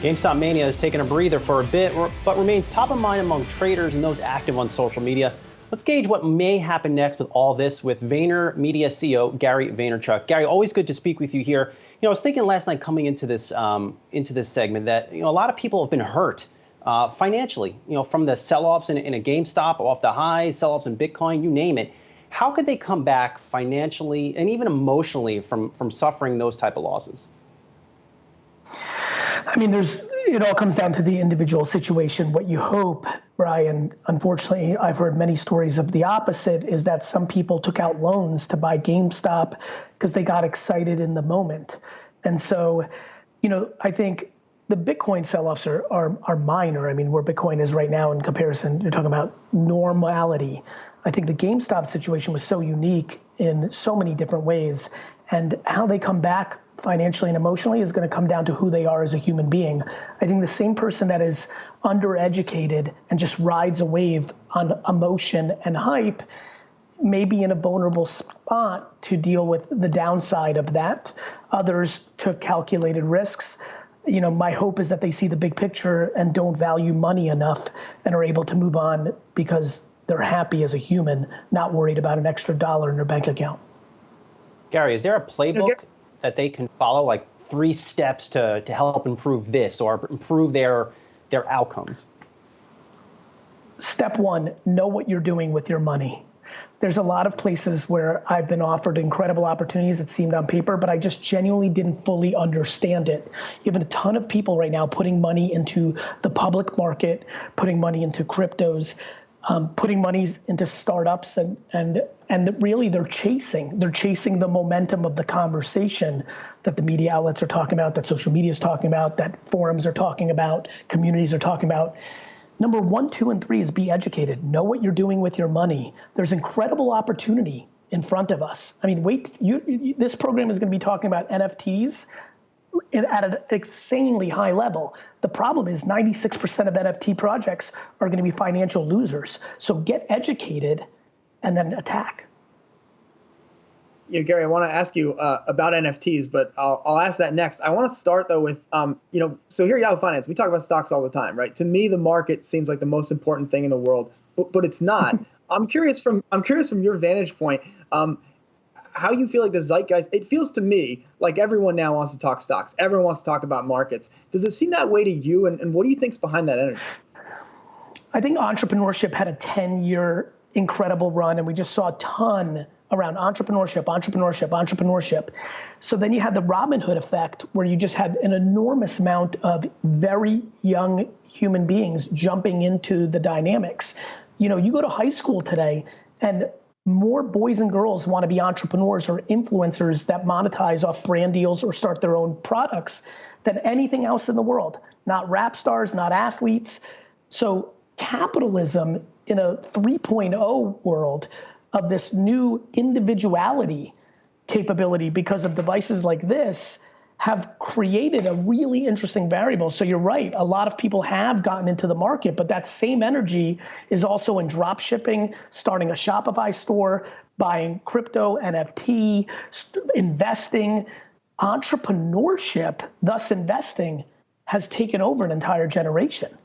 GameStop mania has taken a breather for a bit, but remains top of mind among traders and those active on social media. Let's gauge what may happen next with all this with VaynerMedia CEO Gary Vaynerchuck. Gary, always good to speak with you here. I was thinking last night coming into this segment that a lot of people have been hurt financially. From the sell-offs in a GameStop, off the highs, sell-offs in Bitcoin, you name it. How could they come back financially and even emotionally from suffering those type of losses? I mean, it all comes down to the individual situation. What you hope, Brian, unfortunately, I've heard many stories of the opposite, is that some people took out loans to buy GameStop because they got excited in the moment. And so, I think the Bitcoin sell-offs are minor. I mean, where Bitcoin is right now in comparison, you're talking about normality. I think the GameStop situation was so unique in so many different ways, and how they come back financially and emotionally is going to come down to who they are as a human being. I think the same person that is undereducated and just rides a wave on emotion and hype may be in a vulnerable spot to deal with the downside of that. Others took calculated risks. My hope is that they see the big picture and don't value money enough and are able to move on because they're happy as a human, not worried about an extra dollar in their bank account. Gary, is there a playbook that they can follow, like 3 steps to help improve this or improve their outcomes? Step 1, know what you're doing with your money. There's a lot of places where I've been offered incredible opportunities that seemed on paper, but I just genuinely didn't fully understand it. You have a ton of people right now putting money into the public market, putting money into cryptos, putting money into startups, and really they're chasing the momentum of the conversation that the media outlets are talking about, that social media is talking about, that forums are talking about, communities are talking about. Number 1, 2, and 3 is be educated. Know what you're doing with your money. There's incredible opportunity in front of us. I mean, this program is going to be talking about NFTs at an insanely high level. The problem is 96% of NFT projects are going to be financial losers. So get educated and then attack. Gary, I want to ask you about NFTs, but I'll ask that next. I want to start though with, so here at Yahoo Finance, we talk about stocks all the time, right? To me, the market seems like the most important thing in the world, but it's not. I'm curious from your vantage point, how you feel like the zeitgeist. It feels to me like everyone now wants to talk stocks. Everyone wants to talk about markets. Does it seem that way to you? And what do you think's behind that energy? I think entrepreneurship had a 10-year incredible run, and we just saw a ton around entrepreneurship. So then you had the Robin Hood effect, where you just had an enormous amount of very young human beings jumping into the dynamics. You go to high school today, and more boys and girls want to be entrepreneurs or influencers that monetize off brand deals or start their own products than anything else in the world. Not rap stars, not athletes. So capitalism in a 3.0 world of this new individuality capability because of devices like this have created a really interesting variable. So you're right, a lot of people have gotten into the market, but that same energy is also in drop shipping, starting a Shopify store, buying crypto, NFT, investing. Entrepreneurship, thus investing, has taken over an entire generation.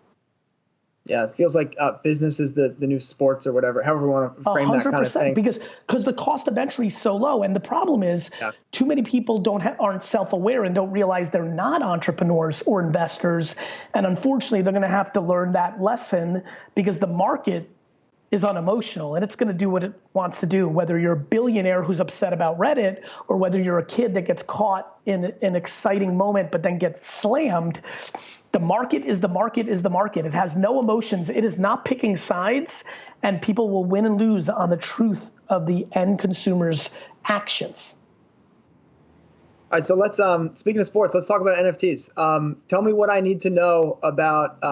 Yeah, it feels like business is the new sports or whatever, however you want to frame 100%, that kind of thing. Because the cost of entry is so low. And the problem is too many people aren't self-aware and don't realize they're not entrepreneurs or investors. And unfortunately, they're going to have to learn that lesson because the market is unemotional and it's going to do what it wants to do, whether you're a billionaire who's upset about Reddit or whether you're a kid that gets caught in an exciting moment but then gets slammed. The market is the market is the market. It has no emotions. It is not picking sides, and people will win and lose on the truth of the end consumer's actions. All right, so let's, speaking of sports, let's talk about NFTs. Tell me what I need to know about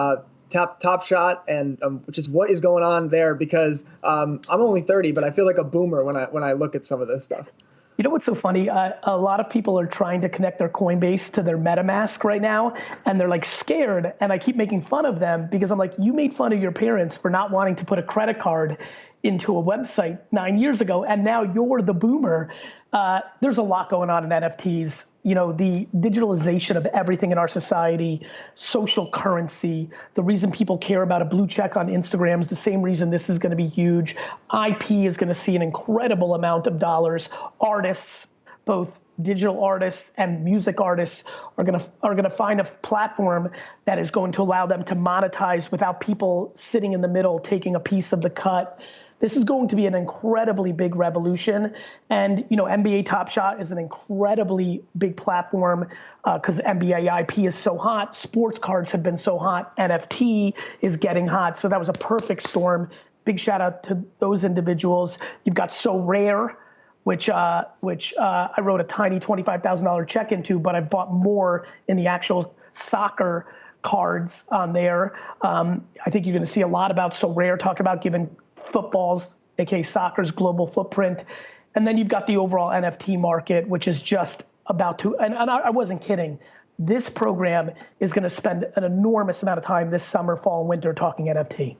Top Shot and just what is going on there, because I'm only 30, but I feel like a boomer when I look at some of this stuff. You know what's so funny? A lot of people are trying to connect their Coinbase to their MetaMask right now, and they're like scared, and I keep making fun of them because I'm like, you made fun of your parents for not wanting to put a credit card into a website 9 years ago, and now you're the boomer. There's a lot going on in NFTs. The digitalization of everything in our society, social currency, the reason people care about a blue check on Instagram is the same reason this is going to be huge. IP is going to see an incredible amount of dollars. Artists, both digital artists and music artists, are gonna find a platform that is going to allow them to monetize without people sitting in the middle taking a piece of the cut. This is going to be an incredibly big revolution, and NBA Top Shot is an incredibly big platform because NBA IP is so hot. Sports cards have been so hot. NFT is getting hot, so that was a perfect storm. Big shout out to those individuals. You've got So Rare, which I wrote a tiny $25,000 check into, but I've bought more in the actual soccer cards on there. I think you're going to see a lot about So Rare, talk about giving footballs, aka soccer's global footprint. And then you've got the overall NFT market, which is just about to, and I wasn't kidding. This program is going to spend an enormous amount of time this summer, fall, and winter talking NFT.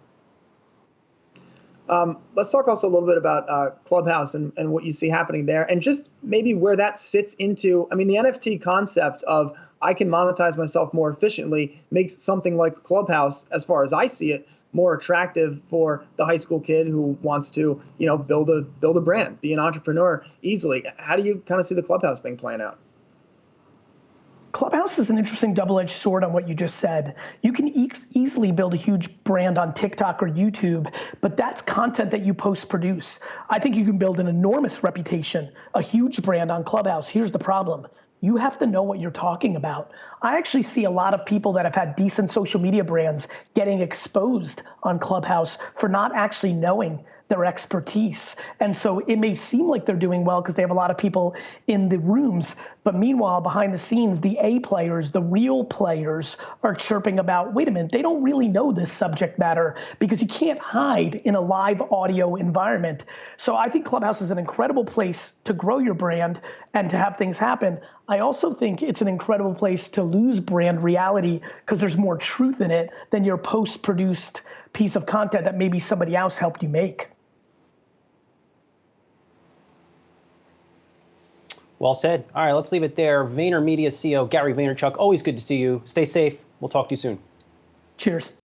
Let's talk also a little bit about Clubhouse and what you see happening there, and just maybe where that sits into, the NFT concept of I can monetize myself more efficiently makes something like Clubhouse, as far as I see it, more attractive for the high school kid who wants to, build a brand, be an entrepreneur easily. How do you kind of see the Clubhouse thing playing out? Clubhouse is an interesting double-edged sword on what you just said. You can easily build a huge brand on TikTok or YouTube, but that's content that you post-produce. I think you can build an enormous reputation, a huge brand on Clubhouse. Here's the problem. You have to know what you're talking about. I actually see a lot of people that have had decent social media brands getting exposed on Clubhouse for not actually knowing their expertise. And so it may seem like they're doing well because they have a lot of people in the rooms, but meanwhile, behind the scenes, the A players, the real players are chirping about, wait a minute, they don't really know this subject matter, because you can't hide in a live audio environment. So I think Clubhouse is an incredible place to grow your brand and to have things happen. I also think it's an incredible place to lose brand reality because there's more truth in it than your post-produced piece of content that maybe somebody else helped you make. Well said. All right, let's leave it there. VaynerMedia CEO Gary Vaynerchuck, always good to see you. Stay safe. We'll talk to you soon. Cheers.